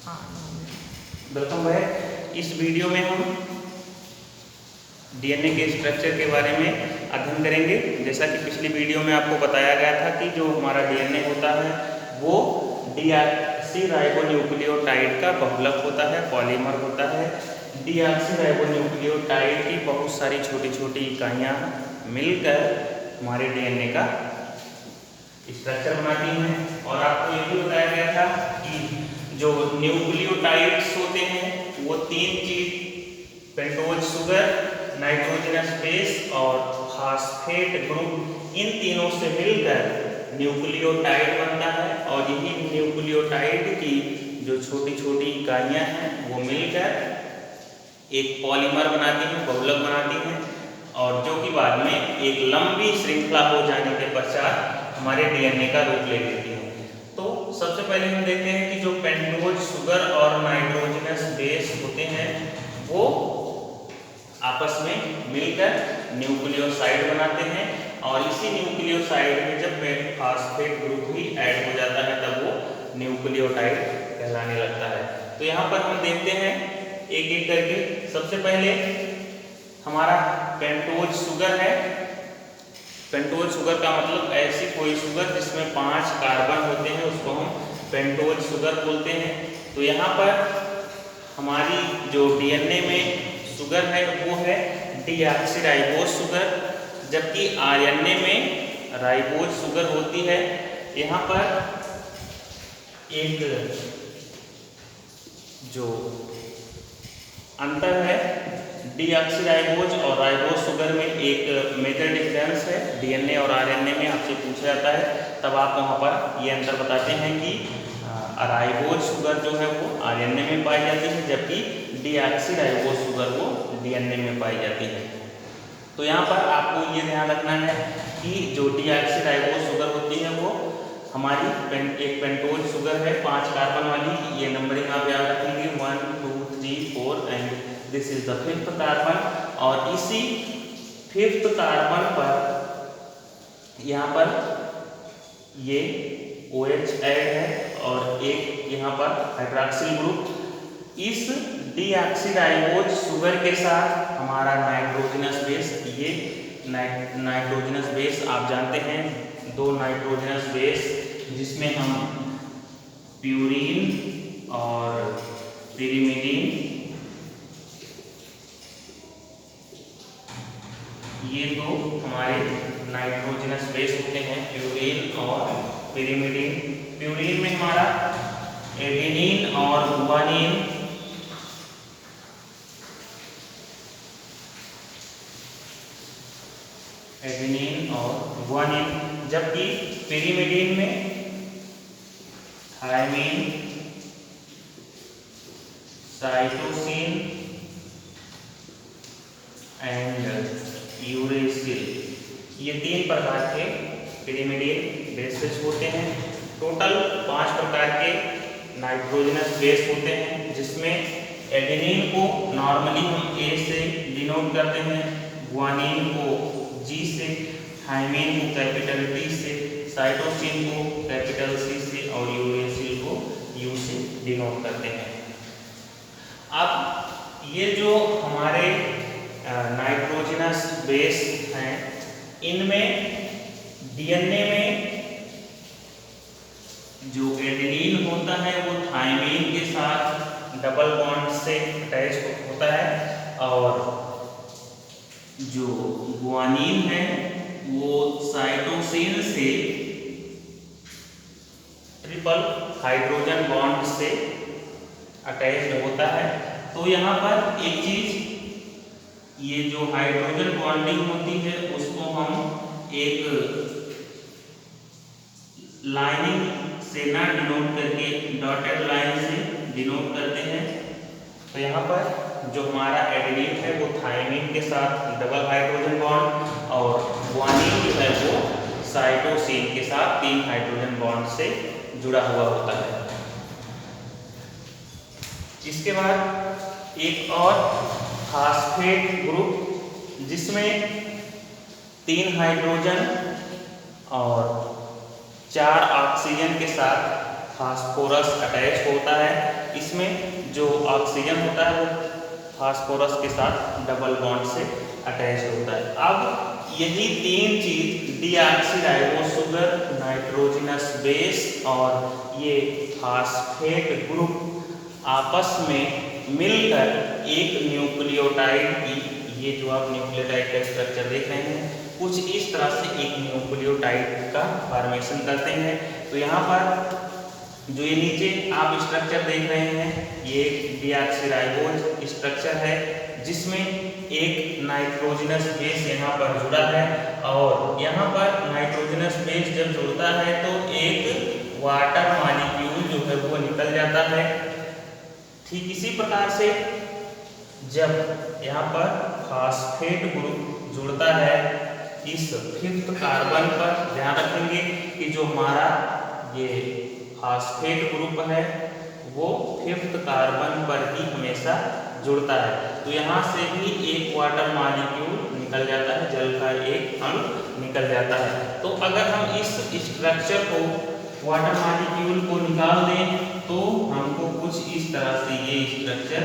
Welcome back. इस video में हम डीएनए के स्ट्रक्चर के बारे में अध्ययन करेंगे। जैसा कि पिछली वीडियो में आपको बताया गया था कि जो हमारा डीएनए होता है वो डीऑक्सीराइबोन्यूक्लियोटाइड का बहुलक होता है, पॉलीमर होता है। डीऑक्सीराइबोन्यूक्लियोटाइड की बहुत सारी छोटी छोटी इकाइयाँ मिलकर हमारे डीएनए का स्ट्रक्चर बनाती हैं। और आपको ये भी बताया गया था कि जो न्यूक्लियोटाइड्स होते हैं वो तीन चीज, पेंटोज शुगर, नाइट्रोजनस बेस और फास्फेट ग्रुप, इन तीनों से मिलकर न्यूक्लियोटाइड बनता है। और यही न्यूक्लियोटाइड की जो छोटी छोटी इकाइयां हैं वो मिलकर एक पॉलीमर बनाती हैं, बहुलक बनाती हैं, और जो कि बाद में एक लंबी श्रृंखला हो जाने के पश्चात हमारे डीएनए का रूप ले लेती है। तो सबसे पहले हम देखते हैं कि जो पेंटोज शुगर और नाइट्रोजनस बेस होते हैं वो आपस में मिलकर न्यूक्लियोसाइड बनाते हैं। और इसी न्यूक्लियोसाइड में जब फास्फेट ग्रुप भी ऐड हो जाता है तब वो न्यूक्लियोटाइड कहलाने लगता है। तो यहाँ पर हम देखते हैं एक एक करके। सबसे पहले हमारा पेंटोज शुगर है। पेंटोज शुगर का मतलब ऐसी कोई शुगर जिसमें 5 कार्बन होते हैं उसको हम पेंटोज शुगर बोलते हैं। तो यहाँ पर हमारी जो डीएनए में शुगर है वो है डीऑक्सीराइबोज शुगर, जबकि आरएनए में राइबोज शुगर होती है। यहाँ पर एक जो अंतर है डीऑक्सीराइबोज और राइबोज शुगर में, एक मेजर डिफरेंस है डीएनए और आरएनए में, आपसे पूछा जाता है तब आप वहाँ पर ये अंतर बताते हैं कि राइबोज शुगर जो है वो आरएनए में पाई जाती है, जबकि डीऑक्सीराइबोज शुगर वो डीएनए में पाई जाती है। तो यहाँ पर आपको ये ध्यान रखना है कि जो डीऑक्सीराइबोज शुगर होती है वो हमारी एक पेंटोज शुगर है 5 कार्बन वाली। ये नंबरिंग आप याद रखेंगे 1 2 3 4 and this is the 5th carbon. और इसी 5th कार्बन पर यहाँ पर ये OH ऐड है और एक यहाँ पर हाइड्रॉक्सिल ग्रुप। इस डीऑक्सीराइबोज शुगर के साथ हमारा नाइट्रोजनस बेस, ये नाइट्रोजनस बेस आप जानते हैं 2 नाइट्रोजनस बेस जिसमें हम प्यूरीन और पिरिमिडीन, ये 2 हमारे नाइट्रोजनस बेस होते हैं, प्यूरीन और पिरिमिडीन। प्यूरीन में हमारा एडेनिन और गुआनिन, एडेनिन और गुआनिन, जबकि पिरिमिडीन में थायमिन, साइटोसिन एंड यूरेसिल, ये 3 प्रकार के पिरिमिडीन बेसेस होते हैं। टोटल 5 प्रकार के नाइट्रोजनस बेस होते हैं, जिसमें एडेनिन को नॉर्मली हम ए से डिनोट करते हैं, गुआनिन को जी से, थायमिन को कैपिटल टी से, साइटोसिन को कैपिटल सी से और यूरेसिल को यू से डिनोट करते हैं। अब ये जो हमारे नाइट्रोजनस बेस हैं इनमें डीएनए में जो एडेनिन होता है वो थायमिन के साथ डबल बॉन्ड से अटैच होता है, और जो गुआनिन है वो साइटोसिन से ट्रिपल हाइड्रोजन बॉन्ड से अटैच्ड होता है। तो यहाँ पर एक चीज, ये जो हाइड्रोजन बॉन्डिंग होती है उसको हम एक लाइनिंग से ना डिनोट करके डॉटेड लाइन से डिनोट करते हैं। तो यहाँ पर जो हमारा एडेनिन है वो थायमिन के साथ डबल हाइड्रोजन बॉन्ड, और गुआनिन जो है वो साइटोसिन के साथ 3 हाइड्रोजन बॉन्ड से जुड़ा हुआ होता है। इसके बाद एक और फास्फेट ग्रुप जिसमें 3 हाइड्रोजन और 4 ऑक्सीजन के साथ फास्फोरस अटैच होता है। इस इसमें जो ऑक्सीजन होता है वो फास्फोरस के साथ डबल बॉन्ड से अटैच होता है। अब यही तीन चीज डीऑक्सीराइबोस शुगर, नाइट्रोजनस बेस और ये फास्फेट ग्रुप आपस में मिलकर एक न्यूक्लियोटाइड की, ये जो आप न्यूक्लियोटाइड का स्ट्रक्चर देख रहे हैं, कुछ इस तरह से एक न्यूक्लियोटाइड का फॉर्मेशन करते हैं। तो यहाँ पर जो ये नीचे आप स्ट्रक्चर देख रहे हैं, ये डीऑक्सीराइबोस स्ट्रक्चर है जिसमें एक नाइट्रोजनस बेस यहाँ पर जुड़ा है और यहाँ पर नाइट्रोजनस बेस जब जुड़ता है तो एक वाटर मॉलिक्यूल जो है वो निकल जाता है। ठीक इसी प्रकार से जब यहाँ पर फास्फेट ग्रुप जुड़ता है इस फिफ्थ कार्बन पर, ध्यान रखेंगे कि जो हमारा ये फास्फेट ग्रुप है वो फिफ्थ कार्बन पर ही हमेशा जुड़ता है। तो यहाँ से भी एक वाटर मॉलिक्यूल निकल जाता है, जल का एक अणु निकल जाता है। तो अगर हम इस स्ट्रक्चर को, वाटर मॉलिक्यूल को निकाल दें तो हमको कुछ इस तरह से ये स्ट्रक्चर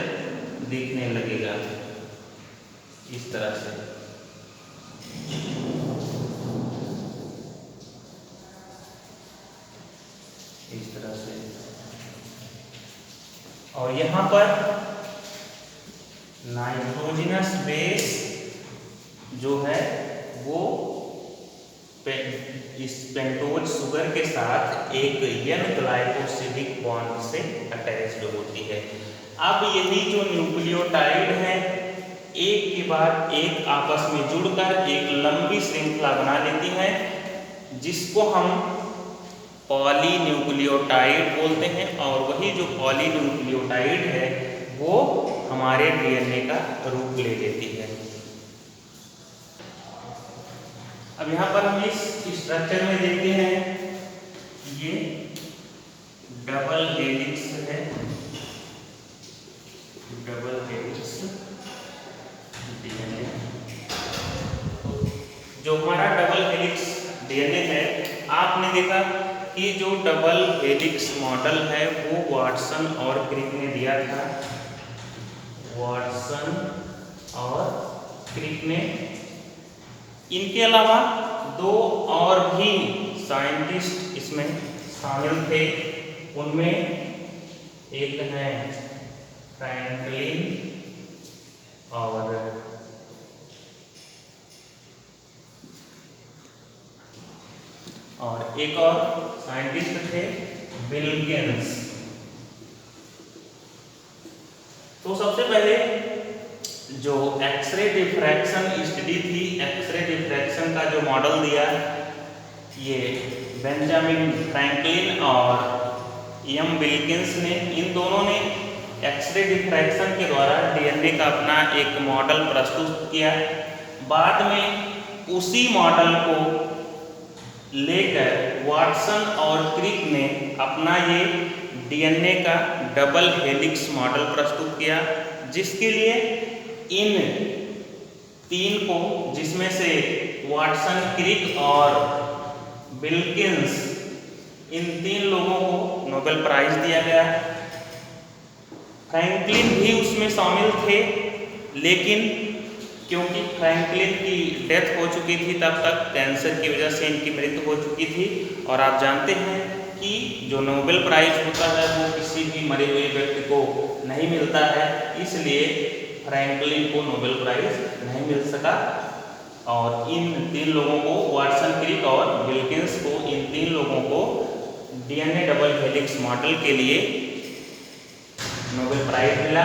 दिखने लगेगा, इस तरह से। इस तरह से। और यहाँ पर नाइट्रोजनस बेस जो है वो इस पेंटोज शुगर के साथ एक एन ग्लाइकोसिडिक बॉन्ड से अटैच्ड होती है। अब यही जो न्यूक्लियोटाइड है एक के बाद एक आपस में जुड़कर एक लंबी श्रृंखला बना लेती है जिसको हम पॉलीन्यूक्लियोटाइड बोलते हैं। और वही जो पॉलीन्यूक्लियोटाइड है वो हमारे डीएनए का रूप ले लेती है। अब यहाँ पर हम इस स्ट्रक्चर में देखते हैं, ये डबल हेलिक्स है, डबल हेलिक्स डीएनए। जो हमारा डबल हेलिक्स डीएनए है, आपने देखा कि जो डबल हेलिक्स मॉडल है वो वाटसन और क्रिक ने दिया था, वाटसन और क्रिक ने। इनके अलावा दो और भी साइंटिस्ट इसमें शामिल थे, उनमें एक है फ्रैंकलिन और एक और साइंटिस्ट थे विल्किंस। तो सबसे पहले जो एक्सरे डिफ्रैक्शन स्टडी थी, एक्सरे डिफ्रैक्शन का जो मॉडल दिया ये बेंजामिन फ्रैंकलिन और एम विल्किंस ने, इन दोनों ने एक्सरे डिफ्रैक्शन के द्वारा डीएनए का अपना एक मॉडल प्रस्तुत किया। बाद में उसी मॉडल को लेकर वाटसन और क्रिक ने अपना ये डीएनए का डबल हेलिक्स मॉडल प्रस्तुत किया, जिसके लिए इन तीन को, जिसमें से वाटसन, क्रिक और विल्किंस, इन तीन लोगों को नोबेल प्राइज दिया गया। फ्रैंकलिन भी उसमें शामिल थे, लेकिन क्योंकि फ्रैंकलिन की डेथ हो चुकी थी, तब तक कैंसर की वजह से इनकी मृत्यु हो चुकी थी। और आप जानते हैं कि जो नोबेल प्राइज होता है वो किसी भी मरे हुए व्यक्ति को नहीं मिलता है, इसलिए फ्रैंकलिन को नोबेल प्राइज नहीं मिल सका। और इन तीन लोगों को, वाटसन, क्रिक और विल्किंस को, इन तीन लोगों को डीएनए डबल हेलिक्स मॉडल के लिए नोबेल प्राइज मिला।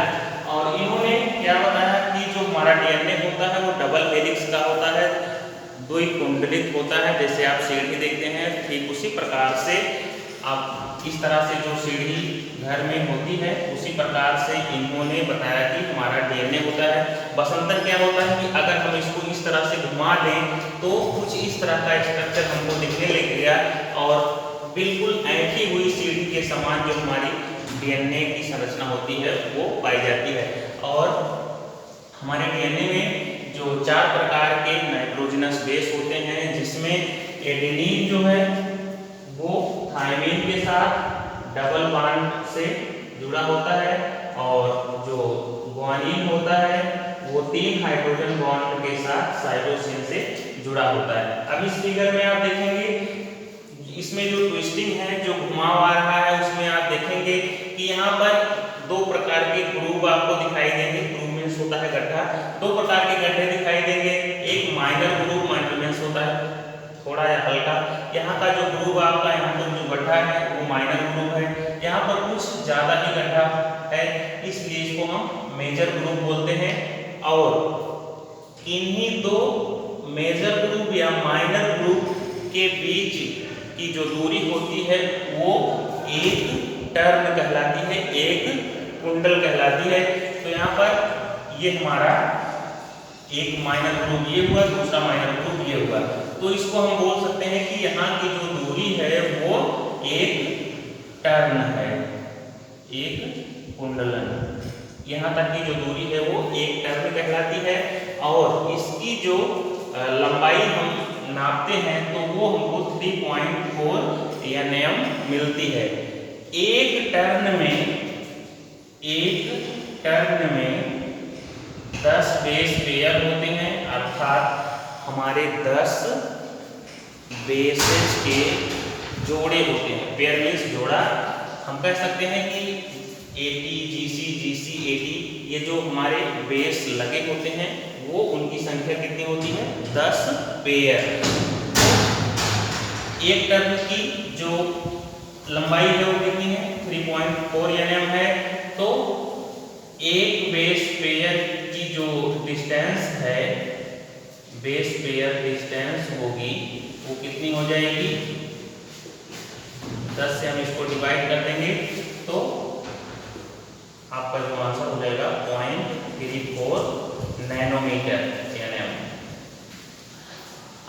और इन्होंने क्या बताया कि जो हमारा डीएनए होता है वो डबल हेलिक्स का होता है, द्विकुंडलित होता है। जैसे आप सीढ़ी देखते हैं, ठीक उसी प्रकार से आप इस तरह से जो सीढ़ी घर में होती है, उसी प्रकार से इन्होंने बताया कि हमारा डीएनए होता है। बस अंतर क्या होता है कि अगर हम इसको इस तरह से घुमा दें तो कुछ इस तरह का स्ट्रक्चर हमको दिखने लगेगा और बिल्कुल ऐंठी हुई सीढ़ी के समान जो हमारी डीएनए की संरचना होती है वो पाई जाती है। और हमारे डीएनए में जो 4 प्रकार के नाइट्रोजनस बेस होते हैं, जिसमें एडेनिन जो है वो थायमिन के साथ डबल बॉन्ड से जुड़ा होता है और जो ग्वानिन होता है वो 3 हाइड्रोजन बॉन्ड के साथ साइटोसिन से जुड़ा होता है। अब इस फिगर में आप देखेंगे इसमें जो ट्विस्टिंग है, जो घुमाव आ रहा है, उसमें आप देखेंगे कि यहाँ पर 2 प्रकार के ग्रुप आपको दिखाई देंगे। ग्रुप मीन्स होता है गड्ढा, 2 प्रकार के गड्ढे दिखाई देंगे। एक माइनर ग्रुप, माइनर मीन्स होता है थोड़ा या हल्का। यहाँ का जो ग्रुप आपका यहाँ पर जो गड्ढा है वो माइनर ग्रुप है, यहाँ पर कुछ ज्यादा ही गड्ढा है, इसलिए इसको हम मेजर ग्रुप बोलते हैं। और इन्हीं 2 मेजर ग्रुप या माइनर ग्रुप के बीच की जो दूरी होती है वो एक टर्न कहलाती है, एक कुंडल कहलाती है। तो यहाँ पर ये हमारा एक माइनर ग्रुप ये हुआ, दूसरा माइनर ग्रुप ये हुआ। तो इसको हम बोल सकते हैं कि यहाँ की जो दूरी है वो एक टर्न है, एक कुंडलन। यहाँ तक की जो दूरी है वो एक टर्न कहलाती है। और इसकी जो लंबाई हम नापते हैं तो वो हमको 3.4 Nm मिलती है। एक टर्न में 10 बेस पेयर होते हैं, अर्थात हमारे 10 बेसेस के जोड़े होते हैं। पेयर मीन्स जोड़ा। हम कह सकते हैं कि AT, GC, GC, AT ये जो हमारे बेस लगे होते हैं वो उनकी संख्या कितनी होती है? 10 पेयर। एक टर्न की जो लंबाई है वो कितनी है? 3.4 Nm है। तो एक बेस पेयर की जो डिस्टेंस है, बेस पेयर डिस्टेंस होगी वो कितनी हो जाएगी? 10 से हम इसको डिवाइड कर देंगे तो आपका जो आंसर हो जाएगा 0.34 नैनोमीटर Nm।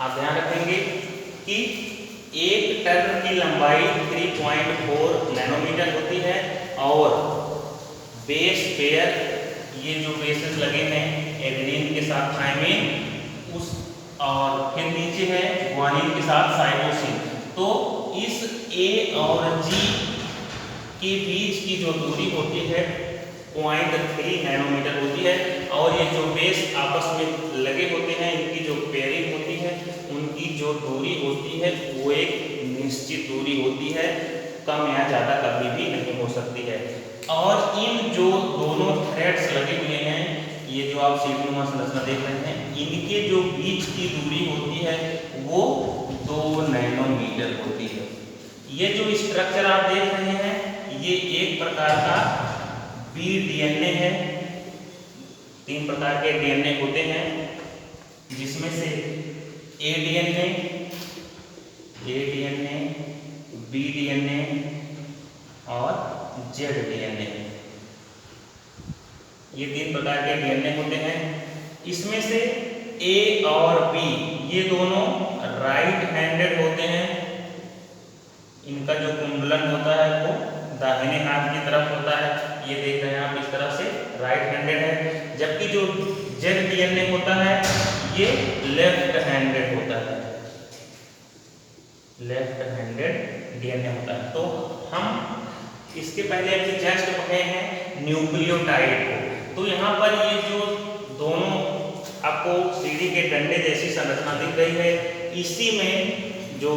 आप ध्यान रखेंगे कि एक टर्न की लंबाई 3.4 नैनोमीटर होती है और बेस पेयर ये जो बेसेस लगे हैं एडेनिन के साथ थायमिन उस और फिर नीचे है ग्वानिन के साथ साइटोसिन। तो इस A और G के बीच की जो दूरी होती है 0.3 नैनोमीटर होती है। और ये जो बेस आपस में लगे होते हैं इनकी जो पेयरिंग होती है उनकी जो दूरी होती है वो एक निश्चित दूरी होती है, कम या ज़्यादा कभी भी नहीं हो सकती है। और इन जो दोनों थ्रेड्स लगे हुए हैं, ये जो आप सीढ़ीनुमा संरचना देख रहे हैं, इनके जो बीच की दूरी होती है वो 2 नैनोमीटर होती है। ये जो स्ट्रक्चर आप देख रहे हैं ये एक प्रकार का BDNA है। 3 प्रकार के DNA होते हैं जिसमें से ADNA, BDNA और ZDNA। ये 3 प्रकार के DNA होते हैं। इसमें से A और B ये दोनों राइट हैंडेड होते हैं। इनका जो कुंडलन होता है वो दाहिने हाथ की तरफ होता है। ये देख रहे हैं आप इस तरह से राइट हैंडेड है। जबकि जो ZDNA होता है ये लेफ्ट हैंडेड होता है, लेफ्ट हैंडेड DNA होता है। तो हम इसके पहले अभी जस्ट पढ़े हैं न्यूक्लियोटाइड को। तो यहाँ पर ये जो दोनों आपको सीढ़ी के डंडे जैसी संरचना दिख रही है, इसी में जो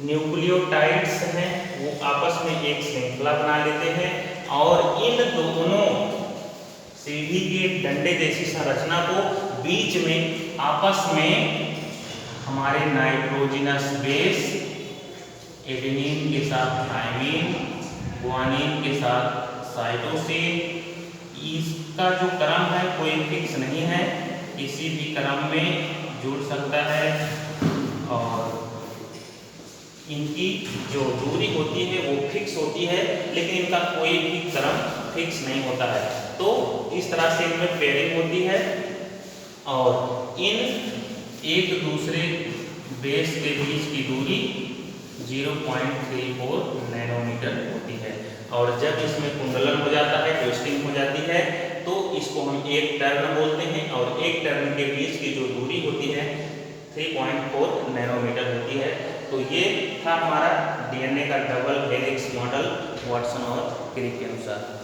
न्यूक्लियोटाइड्स हैं वो आपस में एक श्रृंखला बना लेते हैं और इन दोनों सीढ़ी के डंडे जैसी संरचना को बीच में आपस में हमारे नाइट्रोजनस बेस एडेनिन के साथ थायमिन, ग्वानिन के साथ साइटोसिन, इसका जो क्रम है कोई फिक्स नहीं है, किसी भी क्रम में जुड़ सकता है। और इनकी जो दूरी होती है वो फिक्स होती है, लेकिन इनका कोई भी क्रम फिक्स नहीं होता है। तो इस तरह से इनमें पेयरिंग होती है और इन एक दूसरे बेस के बीच की दूरी 0.34 नैनोमीटर होती है। और जब इसमें कुंडलन हो जाता है, ट्विस्टिंग हो जाती है, तो इसको हम एक टर्न बोलते हैं और एक टर्न के बीच की जो दूरी होती है 3.4 नैनोमीटर होती है। तो ये था हमारा DNA का डबल हेलिक्स मॉडल। वाटसन और क्रिक के अनुसार।